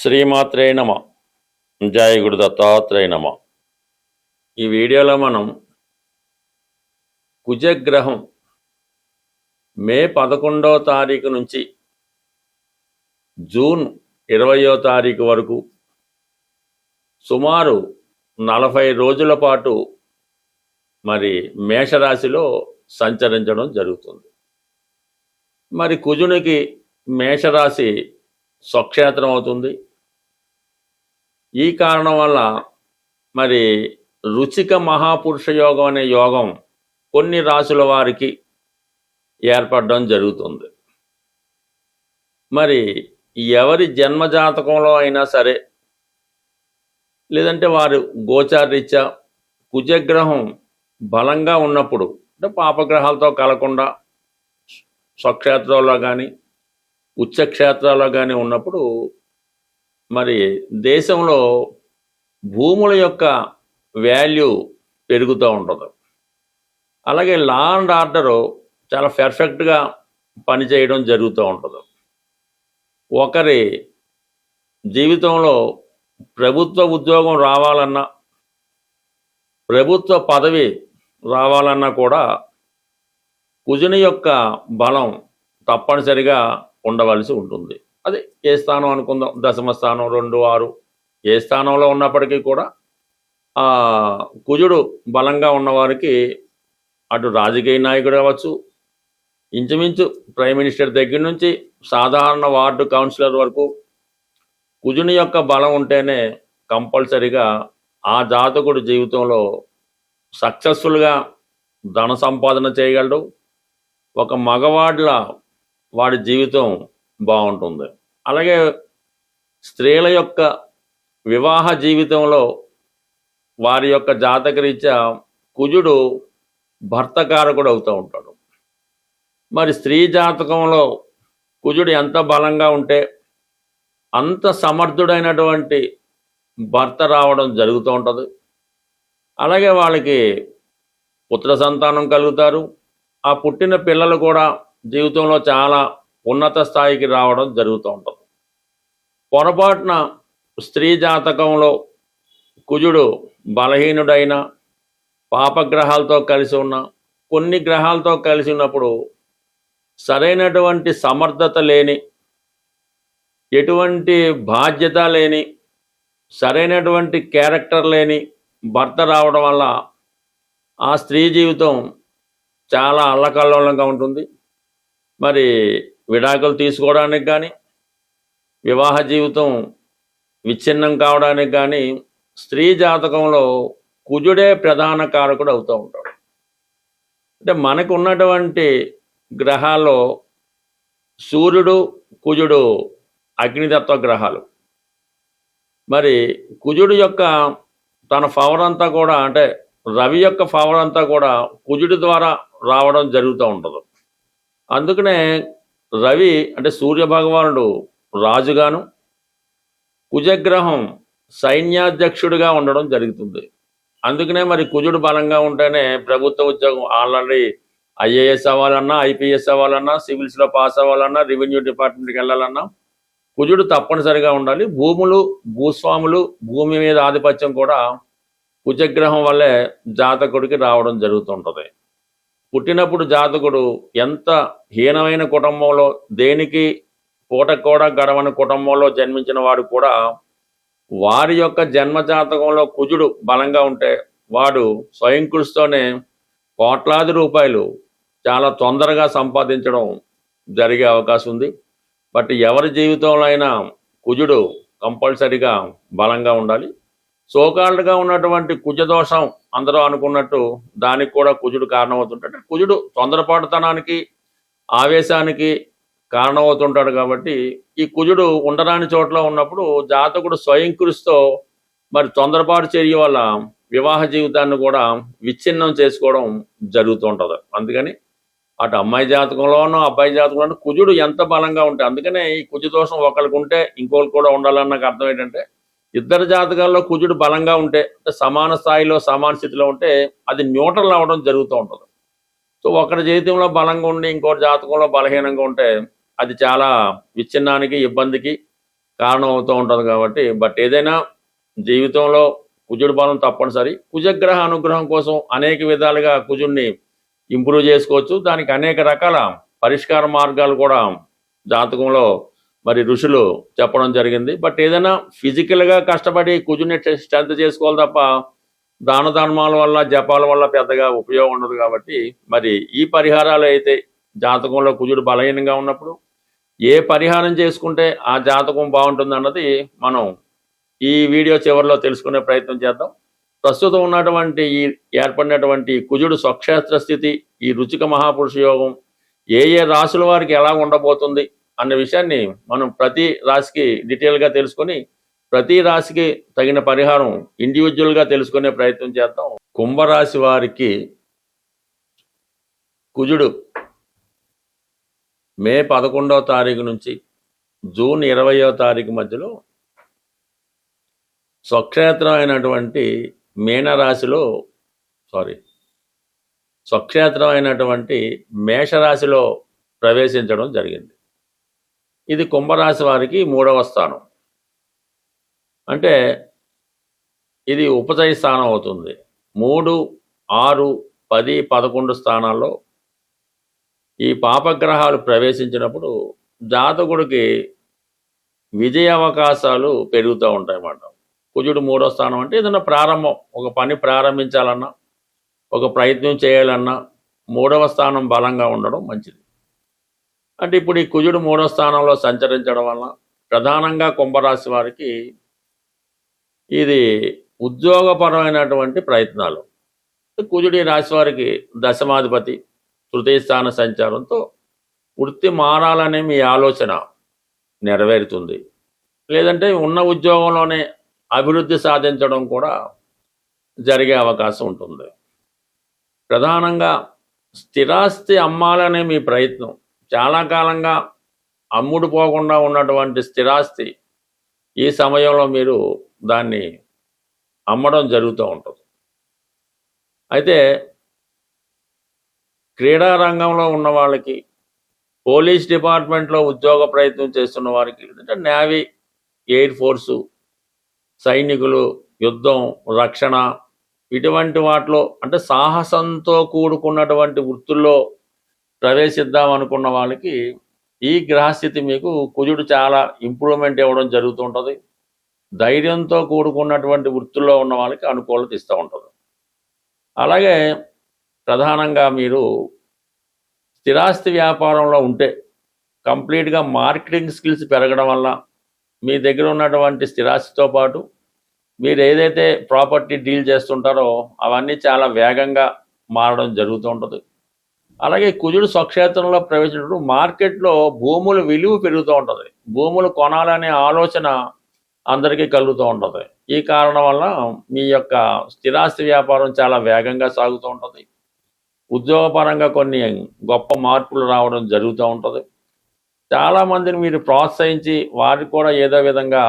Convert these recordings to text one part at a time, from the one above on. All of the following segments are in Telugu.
శ్రీమాత్రే నమ. జయ గురు దత్తాత్రేయ నమ. ఈ వీడియోలో మనం కుజగ్రహం మే 11వ తారీఖు నుంచి జూన్ 20వ తారీఖు వరకు సుమారు 40 రోజుల పాటు మరి మేషరాశిలో సంచరించడం జరుగుతుంది. మరి కుజునికి మేషరాశి స్వక్షేత్రం అవుతుంది. ఈ కారణం వల్ల మరి రుచిక మహాపురుష యోగం అనే యోగం కొన్ని రాశుల వారికి ఏర్పడడం జరుగుతుంది. మరి ఎవరి జన్మజాతకంలో అయినా సరే, లేదంటే వారు గోచారరీత్యా కుజగ్రహం బలంగా ఉన్నప్పుడు, అంటే పాపగ్రహాలతో కలకుండా స్వక్షేత్రంలో కానీ ఉచ్చక్షేత్రాల్లో కానీ ఉన్నప్పుడు మరి దేశంలో భూముల యొక్క వాల్యూ పెరుగుతూ ఉంటుంది. అలాగే లా అండ్ ఆర్డరు చాలా పర్ఫెక్ట్గా పనిచేయడం జరుగుతూ ఉంటుంది. ఒకరి జీవితంలో ప్రభుత్వ ఉద్యోగం రావాలన్నా, ప్రభుత్వ పదవి రావాలన్నా కూడా కుజుని యొక్క బలం తప్పనిసరిగా ఉండవలసి ఉంటుంది. అది ఏ స్థానం అనుకుందాం, దశమ స్థానం, 2, 6 ఏ స్థానంలో ఉన్నప్పటికీ కూడా కుజుడు బలంగా ఉన్నవారికి అటు రాజకీయ నాయకుడు అవ్వచ్చు, ఇంచుమించు ప్రైమ్ మినిస్టర్ దగ్గర నుంచి సాధారణ వార్డు కౌన్సిలర్ వరకు కుజుని యొక్క బలం ఉంటేనే కంపల్సరిగా ఆ జాతకుడు జీవితంలో సక్సెస్ఫుల్గా ధన సంపాదన చేయగలడు. ఒక మగవాడిలా వాడి జీవితం బాగుంటుంది. అలాగే స్త్రీల యొక్క వివాహ జీవితంలో వారి యొక్క జాతకరీత్యా కుజుడు భర్తకారకుడు అవుతూ ఉంటాడు. మరి స్త్రీ జాతకంలో కుజుడు ఎంత బలంగా ఉంటే అంత సమర్థుడైనటువంటి భర్త రావడం జరుగుతూ ఉంటుంది. అలాగే వాళ్ళకి పుత్ర సంతానం కలుగుతారు. ఆ పుట్టిన పిల్లలు కూడా జీవితంలో చాలా ఉన్నత స్థాయికి రావడం జరుగుతూ ఉంటుంది. పొరపాటున స్త్రీ జాతకంలో కుజుడు బలహీనుడైన, పాపగ్రహాలతో కలిసి ఉన్న, కొన్ని గ్రహాలతో కలిసి ఉన్నప్పుడు సరైనటువంటి సమర్థత లేని, ఎటువంటి బాధ్యత లేని, సరైనటువంటి క్యారెక్టర్ లేని భర్త రావడం వల్ల ఆ స్త్రీ జీవితం చాలా అల్లకల్లోలంగా ఉంటుంది. మరి విడాకులు తీసుకోవడానికి కానీ, వివాహ జీవితం విచ్ఛిన్నం కావడానికి కానీ స్త్రీ జాతకంలో కుజుడే ప్రధాన కారకుడు అవుతూ ఉంటాడు. అంటే మనకు ఉన్నటువంటి గ్రహాల్లో సూర్యుడు, కుజుడు అగ్నితత్వ గ్రహాలు. మరి కుజుడు యొక్క తన పవర్ అంతా కూడా, అంటే రవి యొక్క పవర్ అంతా కూడా కుజుడి ద్వారా రావడం జరుగుతూ ఉంటుంది. అందుకనే రవి అంటే సూర్య భగవానుడు రాజుగాను, కుజగ్రహం సైన్యాధ్యక్షుడిగా ఉండడం జరుగుతుంది. అందుకనే మరి కుజుడు బలంగా ఉంటేనే ప్రభుత్వ ఉద్యోగం ఆల్రెడీ ఐఏఎస్ అవ్వాలన్నా, ఐపీఎస్ అవ్వాలన్నా, సివిల్స్లో పాస్ అవ్వాలన్నా, రెవెన్యూ డిపార్ట్మెంట్కి వెళ్ళాలన్నా కుజుడు తప్పనిసరిగా ఉండాలి. భూములు, భూస్వాములు, భూమి మీద ఆధిపత్యం కూడా కుజగ్రహం వల్లే జాతకుడికి రావడం జరుగుతుంటుంది. పుట్టినప్పుడు జాతకుడు ఎంత హీనమైన కుటుంబంలో, దేనికి పూట కూడా గడవని కుటుంబంలో జన్మించిన వాడు కూడా వారి యొక్క జన్మజాతకంలో కుజుడు బలంగా ఉంటే వాడు స్వయం కృషితోనే కోట్లాది రూపాయలు చాలా తొందరగా సంపాదించడం జరిగే అవకాశం ఉంది. బట్ ఎవరి జీవితంలో అయినా కుజుడు కంపల్సరిగా బలంగా ఉండాలి. సోకాళ్ళుగా ఉన్నటువంటి కుజదోషం అందరూ అనుకున్నట్టు దానికి కూడా కుజుడు కారణమవుతుంటాడు. కుజుడు తొందరపాటుతనానికి, ఆవేశానికి కారణమవుతుంటాడు. కాబట్టి ఈ కుజుడు ఉండరాని చోట్ల ఉన్నప్పుడు జాతకుడు స్వయం కృషితో మరి తొందరపాటు చర్య వల్ల వివాహ జీవితాన్ని కూడా విచ్ఛిన్నం చేసుకోవడం జరుగుతుంటుంది. అందుకని అటు అమ్మాయి జాతకంలోనూ అబ్బాయి జాతకంలోనూ కుజుడు ఎంత బలంగా ఉంటే, అందుకనే ఈ కుజదోషం ఒకరికి ఉంటే ఇంకొకరు కూడా ఉండాలన్న అర్థం ఏంటంటే, ఇద్దరు జాతకాల్లో కుజుడు బలంగా ఉంటే, అంటే సమాన స్థాయిలో సమాన స్థితిలో ఉంటే అది న్యూట్రల్ అవ్వడం జరుగుతూ ఉంటుంది. సో ఒకరి జీవితంలో బలంగా ఉండి ఇంకోటి జాతకంలో బలహీనంగా ఉంటే అది చాలా విచ్ఛిన్నానికి, ఇబ్బందికి కారణం అవుతూ ఉంటుంది కాబట్టి బట్ ఏదైనా జీవితంలో కుజుడు బలం తప్పనిసరి. కుజగ్రహ అనుగ్రహం కోసం అనేక విధాలుగా కుజుడిని ఇంప్రూవ్ చేసుకోవచ్చు. దానికి అనేక రకాల పరిష్కార మార్గాలు కూడా జాతకంలో మరి ఋషులు చెప్పడం జరిగింది. బట్ ఏదైనా ఫిజికల్గా కష్టపడి కుజుడిని స్ట్రెంత్ చేసుకోవాలి తప్ప దాన ధర్మాల వల్ల జపాల వల్ల పెద్దగా ఉపయోగం ఉండదు. కాబట్టి మరి ఈ పరిహారాలు అయితే జాతకంలో కుజుడు బలహీనంగా ఉన్నప్పుడు ఏ పరిహారం చేసుకుంటే ఆ జాతకం బాగుంటుంది అన్నది మనం ఈ వీడియో చివరిలో తెలుసుకునే ప్రయత్నం చేద్దాం. ప్రస్తుతం ఉన్నటువంటి ఈ ఏర్పడినటువంటి కుజుడు స్వక్షేత్ర స్థితి, ఈ రుచిక మహాపురుష యోగం ఏ ఏ రాశుల వారికి ఎలా ఉండబోతుంది అన్న విషయాన్ని మనం ప్రతి రాశికి డీటెయిల్గా తెలుసుకొని ప్రతి రాశికి తగిన పరిహారం ఇండివిజువల్గా తెలుసుకునే ప్రయత్నం చేద్దాం. కుంభరాశి వారికి కుజుడు మే 11వ తారీఖు నుంచి జూన్ 20వ తారీఖు మధ్యలో స్వక్షేత్రం అయినటువంటి స్వక్షేత్రం అయినటువంటి మేషరాశిలో ప్రవేశించడం జరిగింది. ఇది కుంభరాశి వారికి 3వ స్థానం, అంటే ఇది ఉపచయ స్థానం అవుతుంది. 3, 6, 10, 11 స్థానాల్లో ఈ పాపగ్రహాలు ప్రవేశించినప్పుడు జాతకుడికి విజయ అవకాశాలు పెరుగుతూ ఉంటాయి అన్నమాట. కుజుడు 3వ స్థానం అంటే ఏదైనా ప్రారంభం, ఒక పని ప్రారంభించాలన్నా, ఒక ప్రయత్నం చేయాలన్నా 3వ స్థానం బలంగా ఉండడం మంచిది. అంటే ఇప్పుడు ఈ కుజుడు 3వ స్థానంలో సంచరించడం వలన ప్రధానంగా కుంభరాశి వారికి ఇది ఉద్యోగపరమైనటువంటి ప్రయత్నాలు. కుజుడు ఈ రాశి వారికి దశమాధిపతి, తృతీయ స్థాన సంచారంతో వృత్తి మారాలనే మీ ఆలోచన నెరవేరుతుంది. లేదంటే ఉన్న ఉద్యోగంలోనే అభివృద్ధి సాధించడం కూడా జరిగే అవకాశం ఉంటుంది. ప్రధానంగా స్థిరాస్తి అమ్మాలనే మీ ప్రయత్నం, చాలా కాలంగా అమ్ముడు పోకుండా ఉన్నటువంటి స్థిరాస్తి ఈ సమయంలో మీరు దాన్ని అమ్మడం జరుగుతూ ఉంటుంది. అయితే క్రీడా రంగంలో ఉన్న వాళ్ళకి, పోలీస్ డిపార్ట్మెంట్లో ఉద్యోగ ప్రయత్నం చేస్తున్న వారికి, లేదంటే నేవీ, ఎయిర్ ఫోర్సు, సైనికులు, యుద్ధం, రక్షణ ఇటువంటి వాటిలో అంటే సాహసంతో కూడుకున్నటువంటి వృత్తుల్లో ప్రవేశిద్దాం అనుకున్న వాళ్ళకి ఈ గ్రహస్థితి మీకు కుజుడు చాలా ఇంప్రూవ్మెంట్ ఇవ్వడం జరుగుతూ ఉంటుంది. ధైర్యంతో కూడుకున్నటువంటి వృత్తుల్లో ఉన్న వాళ్ళకి అనుకూలత ఇస్తూ ఉంటుంది. అలాగే ప్రధానంగా మీరు స్థిరాస్తి వ్యాపారంలో ఉంటే కంప్లీట్గా మార్కెటింగ్ స్కిల్స్ పెరగడం వల్ల మీ దగ్గర ఉన్నటువంటి స్థిరాస్తితో పాటు మీరు ఏదైతే ప్రాపర్టీ డీల్ చేస్తుంటారో అవన్నీ చాలా వేగంగా మారడం జరుగుతూ ఉంటుంది. అలాగే కుజుడు స్వక్షేత్రంలో ప్రవేశించినప్పుడు మార్కెట్లో భూముల విలువ పెరుగుతూ ఉంటుంది. భూములు కొనాలనే ఆలోచన అందరికీ కలుగుతూ ఉంటుంది. ఈ కారణం వల్ల మీ యొక్క స్థిరాస్తి వ్యాపారం చాలా వేగంగా సాగుతూ ఉంటుంది. ఉద్యోగపరంగా కొన్ని గొప్ప మార్పులు రావడం జరుగుతూ ఉంటుంది. చాలామందిని మీరు ప్రోత్సహించి వారికి కూడా ఏదో విధంగా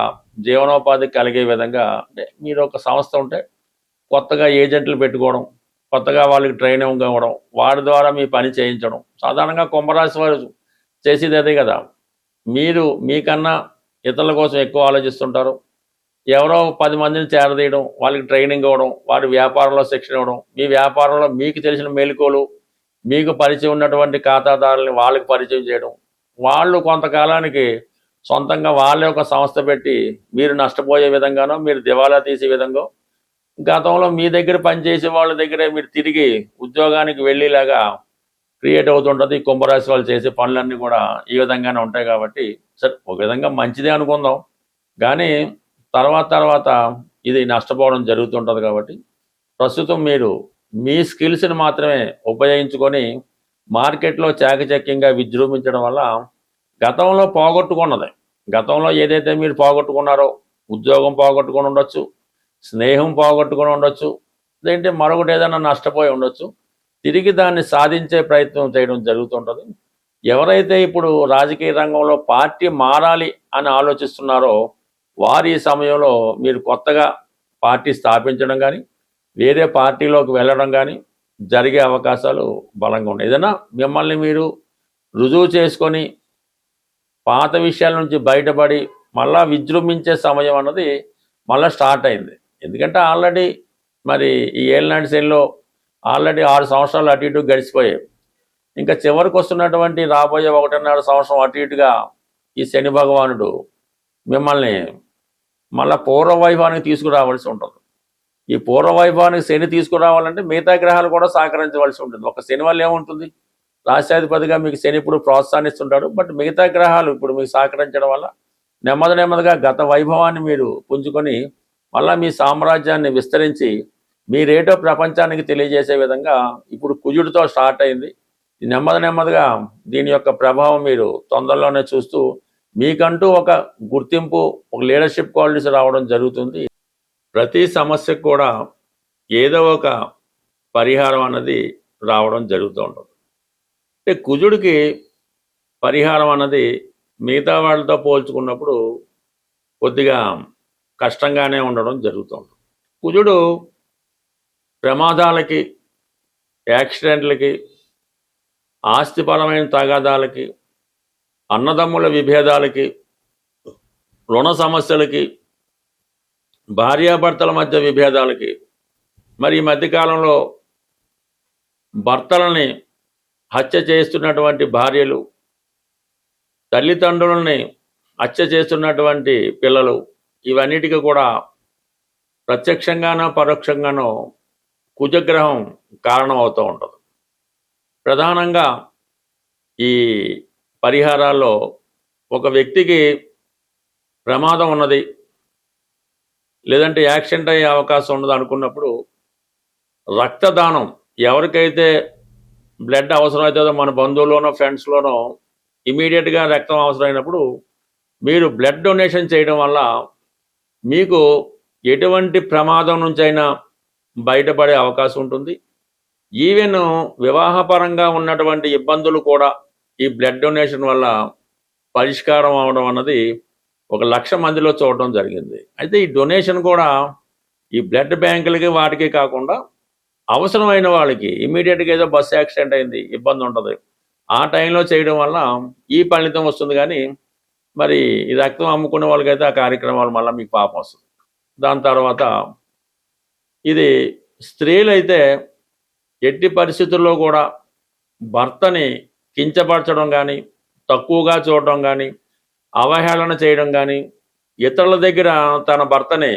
జీవనోపాధి కలిగే విధంగా, అంటే మీరు ఒక సంస్థ ఉంటే కొత్తగా ఏజెంట్లు పెట్టుకోవడం, కొత్తగా వాళ్ళకి ట్రైనింగ్ ఇవ్వడం, వారి ద్వారా మీ పని చేయించడం. సాధారణంగా కుంభరాశి వారు చేసేది అదే కదా. మీరు మీకన్నా ఇతరుల కోసం ఎక్కువ ఆలోచిస్తుంటారు. ఎవరో 10 మందిని చేరదీయడం, వాళ్ళకి ట్రైనింగ్ ఇవ్వడం, వారి వ్యాపారంలో శిక్షణ ఇవ్వడం, మీ వ్యాపారంలో మీకు తెలిసిన మెలకువలు, మీకు పరిచయం ఉన్నటువంటి ఖాతాదారులని వాళ్ళకి పరిచయం చేయడం, వాళ్ళు కొంతకాలానికి సొంతంగా వాళ్ళే ఒక సంస్థ పెట్టి మీరు నష్టపోయే విధంగానో, మీరు దివాలా తీసే విధంగా, గతంలో మీ దగ్గర పనిచేసే వాళ్ళ దగ్గరే మీరు తిరిగి ఉద్యోగానికి వెళ్ళేలాగా క్రియేట్ అవుతుంటుంది. కుంభరాశి వాళ్ళు చేసే పనులన్నీ కూడా ఈ విధంగానే ఉంటాయి. కాబట్టి సరే, ఒక విధంగా మంచిదే అనుకుందాం, కానీ తర్వాత ఇది నష్టపోవడం జరుగుతుంటుంది. కాబట్టి ప్రస్తుతం మీరు మీ స్కిల్స్ని మాత్రమే ఉపయోగించుకొని మార్కెట్లో చాకచక్యంగా విజృంభించడం వల్ల గతంలో పోగొట్టుకున్నది, గతంలో ఏదైతే మీరు పోగొట్టుకున్నారో, ఉద్యోగం పోగొట్టుకొని ఉండొచ్చు, స్నేహం పోగొట్టుకొని ఉండొచ్చు, లేదంటే మరొకటి ఏదైనా నష్టపోయి ఉండొచ్చు, తిరిగి దాన్ని సాధించే ప్రయత్నం చేయడం జరుగుతుంటుంది. ఎవరైతే ఇప్పుడు రాజకీయ రంగంలో పార్టీ మారాలి అని ఆలోచిస్తున్నారో వారు ఈ సమయంలో మీరు కొత్తగా పార్టీ స్థాపించడం కానీ, వేరే పార్టీలోకి వెళ్ళడం కానీ జరిగే అవకాశాలు బలంగా ఉన్నాయి. ఏదైనా మిమ్మల్ని మీరు రుజువు చేసుకొని పాత విషయాల నుంచి బయటపడి మళ్ళా విజృంభించే సమయం అన్నది మళ్ళీ స్టార్ట్ అయింది. ఎందుకంటే ఆల్రెడీ మరి ఈ ఏళ్ళనాటి శనిలో ఆల్రెడీ 6 సంవత్సరాలు అటు ఇటు గడిచిపోయాయి. ఇంకా చివరికి వస్తున్నటువంటి రాబోయే 1.5 సంవత్సరం అటు ఇటుగా ఈ శని భగవానుడు మిమ్మల్ని మళ్ళా పూర్వ వైభవానికి తీసుకురావాల్సి ఉంటుంది. ఈ పూర్వ వైభవానికి శని తీసుకురావాలంటే మిగతా గ్రహాలు కూడా సహకరించవలసి ఉంటుంది. ఒక శని వల్ల ఏముంటుంది, రాష్ట్రాధిపతిగా మీకు శని ఇప్పుడు ప్రోత్సాహిస్తుంటాడు. బట్ మిగతా గ్రహాలు ఇప్పుడు మీకు సహకరించడం వల్ల నెమ్మదిగా గత వైభవాన్ని మీరు పుంజుకొని మళ్ళీ మీ సామ్రాజ్యాన్ని విస్తరించి మీ రేటో ప్రపంచానికి తెలియజేసే విధంగా ఇప్పుడు కుజుడితో స్టార్ట్ అయింది. నెమ్మదిగా దీని యొక్క ప్రభావం మీరు తొందరలోనే చూస్తూ మీకంటూ ఒక గుర్తింపు, ఒక లీడర్షిప్ క్వాలిటీస్ రావడం జరుగుతుంది. ప్రతి సమస్యకు కూడా ఏదో ఒక పరిహారం అన్నది రావడం జరుగుతూ ఉంటుంది. అంటే కుజుడికి పరిహారం అన్నది మిగతా వాళ్ళతో పోల్చుకున్నప్పుడు కొద్దిగా కష్టంగానే ఉండడం జరుగుతూ ఉంటుంది. కుజుడు ప్రమాదాలకి, యాక్సిడెంట్లకి, ఆస్తిపరమైన తగాదాలకి, అన్నదమ్ముల విభేదాలకి, రుణ సమస్యలకి, భార్యాభర్తల మధ్య విభేదాలకి, మరి ఈ మధ్యకాలంలో భర్తలని హత్య చేస్తున్నటువంటి భార్యలు, తల్లిదండ్రులని హత్య చేస్తున్నటువంటి పిల్లలు, ఇవన్నిటికీ కూడా ప్రత్యక్షంగానో పరోక్షంగానో కుజగ్రహం కారణం అవుతూ ఉంటుంది. ప్రధానంగా ఈ పరిహారాల్లో ఒక వ్యక్తికి ప్రమాదం ఉన్నది, లేదంటే యాక్సిడెంట్ అయ్యే అవకాశం ఉన్నది అనుకున్నప్పుడు రక్తదానం, ఎవరికైతే బ్లడ్ అవసరం అవుతుందో మన బంధువుల్లోనో ఫ్రెండ్స్లోనో ఇమీడియట్గా రక్తం అవసరమైనప్పుడు మీరు బ్లడ్ డొనేషన్ చేయడం వల్ల మీకు ఎటువంటి ప్రమాదం నుంచైనా బయటపడే అవకాశం ఉంటుంది. ఈవెన్ వివాహపరంగా ఉన్నటువంటి ఇబ్బందులు కూడా ఈ బ్లడ్ డొనేషన్ వల్ల పరిష్కారం అవడం అన్నది 1,00,000 మందిలో చూడడం జరిగింది. అయితే ఈ డొనేషన్ కూడా ఈ బ్లడ్ బ్యాంకులకి వాటికి కాకుండా అవసరమైన వాళ్ళకి ఇమీడియట్గా ఏదో బస్సు యాక్సిడెంట్ అయింది, ఇబ్బంది ఉంటుంది, ఆ టైంలో చేయడం వల్ల ఈ ఫలితం వస్తుంది. కానీ మరి ఈ రక్తం అమ్ముకునే వాళ్ళకైతే ఆ కార్యక్రమాలు మళ్ళీ మీకు పాపం వస్తుంది. దాని తర్వాత ఇది స్త్రీలైతే ఎట్టి పరిస్థితుల్లో కూడా భర్తని కించపరచడం కానీ, తక్కువగా చూడడం కానీ, అవహేళన చేయడం కానీ, ఇతరుల దగ్గర తన భర్తని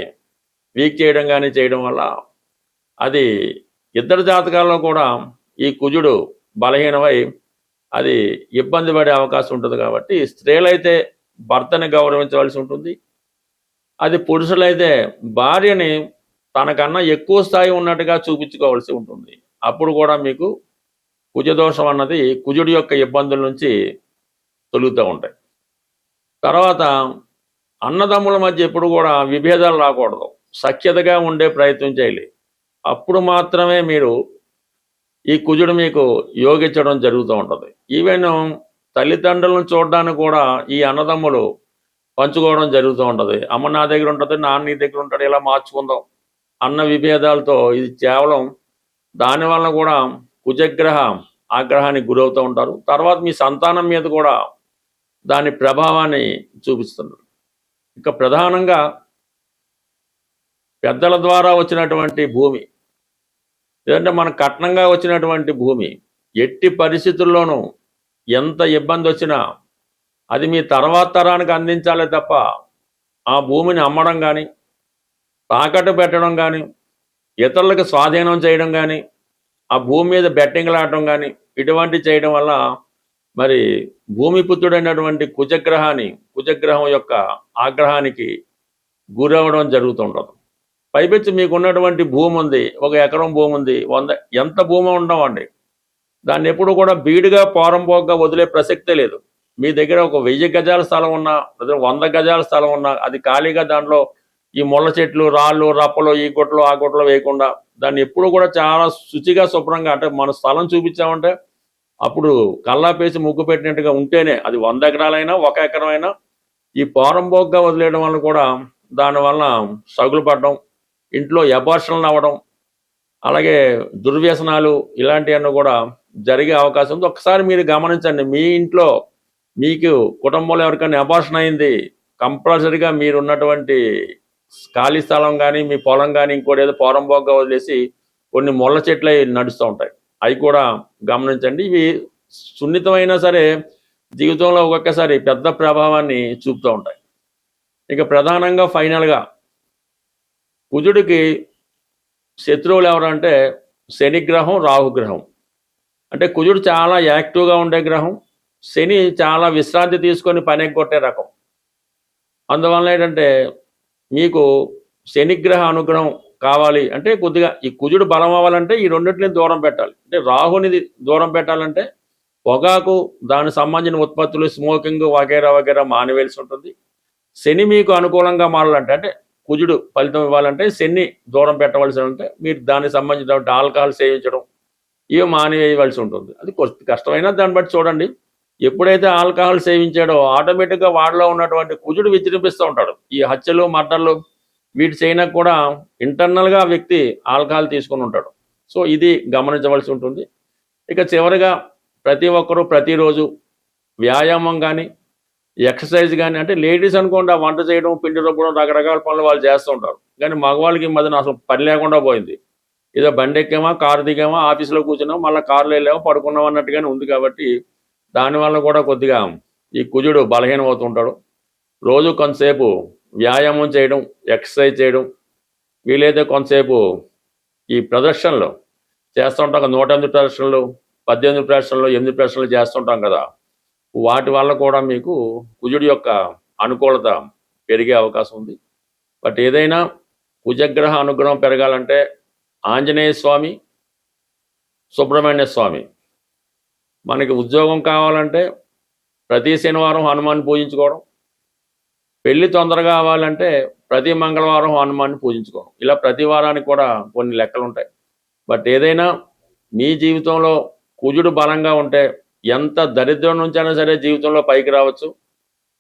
వీక్ చేయడం కానీ చేయడం వల్ల అది ఇద్దరు జాతకాల్లో కూడా ఈ కుజుడు బలహీనమై అది ఇబ్బంది పడే అవకాశం ఉంటుంది. కాబట్టి స్త్రీలైతే భర్తని గౌరవించవలసి ఉంటుంది. అది పురుషులైతే భార్యని తనకన్నా ఎక్కువ స్థాయి ఉన్నట్టుగా చూపించుకోవాల్సి ఉంటుంది. అప్పుడు కూడా మీకు కుజదోషం అన్నది కుజుడి యొక్క ఇబ్బందుల నుంచి తొలుగుతూ ఉంటాయి. తర్వాత అన్నదమ్ముల మధ్య ఎప్పుడు కూడా విభేదాలు రాకూడదు, సఖ్యతగా ఉండే ప్రయత్నం చేయాలి. అప్పుడు మాత్రమే మీరు ఈ కుజుడు మీకు యోగించడం జరుగుతూ ఉంటుంది. ఈవెన్ తల్లిదండ్రులను చూడడానికి కూడా ఈ అన్నదమ్ములు పంచుకోవడం జరుగుతూ ఉంటుంది. అమ్మ నా దగ్గర ఉంటుంది, నాన్న నీ దగ్గర ఉంటాడు, ఇలా మార్చుకుందాం అన్న విభేదాలతో ఇది కేవలం దానివల్ల కూడా కుజగ్రహ ఆగ్రహానికి గురవుతూ ఉంటారు. తర్వాత మీ సంతానం మీద కూడా దాని ప్రభావాన్ని చూపిస్తున్నారు. ఇక ప్రధానంగా పెద్దల ద్వారా వచ్చినటువంటి భూమి, లేదంటే మన కట్నంగా వచ్చినటువంటి భూమి ఎట్టి పరిస్థితుల్లోనూ ఎంత ఇబ్బంది వచ్చినా అది మీ తర్వాత తరానికి అందించాలే తప్ప ఆ భూమిని అమ్మడం కానీ, తాకట్టు పెట్టడం కానీ, ఇతరులకు స్వాధీనం చేయడం కానీ, ఆ భూమి మీద బెట్టింగ్లు ఆడటం కానీ ఇటువంటి చేయడం వల్ల మరి భూమిపుత్రుడైనటువంటి కుజగ్రహం యొక్క ఆగ్రహానికి గురవడం జరుగుతుంటుంది. పైపెచ్చి మీకు ఉన్నటువంటి భూమి ఉంది, 1 ఎకరం భూమి ఉంది, 100 ఎంత భూమి ఉండవండి, దాన్ని ఎప్పుడు కూడా బీడుగా పోరంపోగ్గా వదిలే ప్రసక్తే లేదు. మీ దగ్గర ఒక 1000 గజాల స్థలం ఉన్నా, 100 గజాల స్థలం ఉన్నా అది ఖాళీగా దాంట్లో ఈ ముళ్ళ చెట్లు, రాళ్ళు, రప్పలు, ఈ గుట్టలు ఆ గుట్టలు వేయకుండా దాన్ని ఎప్పుడు కూడా చాలా శుచిగా శుభ్రంగా, అంటే మన స్థలం చూపించామంటే అప్పుడు కల్లాపేసి ముగ్గు పెట్టినట్టుగా ఉంటేనే, అది 100 ఎకరాలైనా 1 ఎకరం అయినా ఈ పోరంపోగ్గా వదిలేయడం వల్ల కూడా దానివల్ల సగులు పడడం, ఇంట్లో అబార్షన్లు అవ్వడం, అలాగే దుర్వ్యసనాలు ఇలాంటివన్నీ కూడా జరిగే అవకాశం ఉంది. ఒకసారి మీరు గమనించండి, మీ ఇంట్లో మీకు కుటుంబంలో ఎవరికైనా అబార్షన్ అయింది, కంపల్సరిగా మీరున్నటువంటి ఖాళీ స్థలం కానీ మీ పొలం కానీ ఇంకోటి ఏదో పోరంబోగ్గా వదిలేసి కొన్ని ముళ్ళ చెట్లు అవి నడుస్తూ ఉంటాయి. అవి కూడా గమనించండి. ఇవి సున్నితమైనా సరే జీవితంలో ఒక్కొక్కసారి పెద్ద ప్రభావాన్ని చూపుతూ ఉంటాయి. ఇక ప్రధానంగా ఫైనల్గా కుజుడికి శత్రువులు ఎవరంటే శనిగ్రహం, రాహుగ్రహం. అంటే కుజుడు చాలా యాక్టివ్గా ఉండే గ్రహం, శని చాలా విశ్రాంతి తీసుకొని పని ఎగ్గొట్టే రకం. అందువల్ల ఏంటంటే మీకు శనిగ్రహ అనుగ్రహం కావాలి అంటే కొద్దిగా ఈ కుజుడు బలం అవ్వాలంటే ఈ రెండింటిని దూరం పెట్టాలి. అంటే రాహుని దూరం పెట్టాలంటే పొగాకు, దానికి సంబంధించిన ఉత్పత్తులు, స్మోకింగ్ వగైరా వగైరా మానివేయాల్సి ఉంటుంది. శని మీకు అనుకూలంగా మారాలంటే అంటే కుజుడు ఫలితం ఇవ్వాలంటే శని దూరం పెట్టవలసి ఉంటే మీరు దానికి సంబంధించిన ఆల్కహాల్ సేవించడం ఇవి మానివేయవలసి ఉంటుంది. అది కష్టమైనా దాన్ని బట్టి చూడండి. ఎప్పుడైతే ఆల్కహాల్ సేవించాడో ఆటోమేటిక్గా వాడిలో ఉన్నటువంటి కుజుడు విజృంభిస్తూ ఉంటాడు. ఈ హత్యలు, మర్డర్లు వీటి చేయడానికి కూడా ఇంటర్నల్గా వ్యక్తి ఆల్కహాల్ తీసుకుని ఉంటాడు. సో ఇది గమనించవలసి ఉంటుంది. ఇక చివరిగా ప్రతి ఒక్కరూ ప్రతిరోజు వ్యాయామం కానీ ఎక్సర్సైజ్ కానీ, అంటే లేడీస్ అనుకోండి ఆ వంట చేయడం, పిండి రుబ్బడం, రకరకాల పనులు వాళ్ళు చేస్తూ ఉంటారు. కానీ మగవాళ్ళకి ఈ మధ్యన అసలు పని లేకుండా పోయింది. ఏదో బండి ఎక్కామా, కారు దిగామా, ఆఫీస్లో కూర్చున్నాం, మళ్ళీ కారులో వెళ్ళామా, పడుకున్నాం అన్నట్టుగానే ఉంది. కాబట్టి దానివల్ల కూడా కొద్దిగా ఈ కుజుడు బలహీనం అవుతుంటాడు. రోజు కొంతసేపు వ్యాయామం చేయడం, ఎక్సర్సైజ్ చేయడం, వీలైతే కొంతసేపు ఈ ప్రదర్శనలు చేస్తూ ఉంటాం. 108 ప్రదర్శనలు, 18 ప్రదర్శనలు, 8 ప్రదర్శనలు చేస్తుంటాం కదా, వాటి వల్ల కూడా మీకు కుజుడి యొక్క అనుకూలత పెరిగే అవకాశం ఉంది. బట్ ఏదైనా కుజగ్రహ అనుగ్రహం పెరగాలంటే ఆంజనేయ స్వామి, సుబ్రహ్మణ్య స్వామి. మనకి ఉద్యోగం కావాలంటే ప్రతి శనివారం హనుమాన్ని పూజించుకోవడం, పెళ్లి తొందరగా అవ్వాలంటే ప్రతి మంగళవారం హనుమాన్ని పూజించుకోవడం. ఇలా ప్రతి వారానికి కూడా కొన్ని లెక్కలు ఉంటాయి. బట్ ఏదైనా మీ జీవితంలో కుజుడు బలంగా ఉంటే ఎంత దరిద్రం నుంచైనా సరే జీవితంలో పైకి రావచ్చు.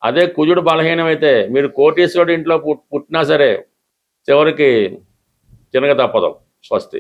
అదే కుజుడు బలహీనమైతే మీరు కోటీశ్వరుడి ఇంట్లో పుట్టినా సరే చివరికి తినక తప్పదు. స్వస్తి.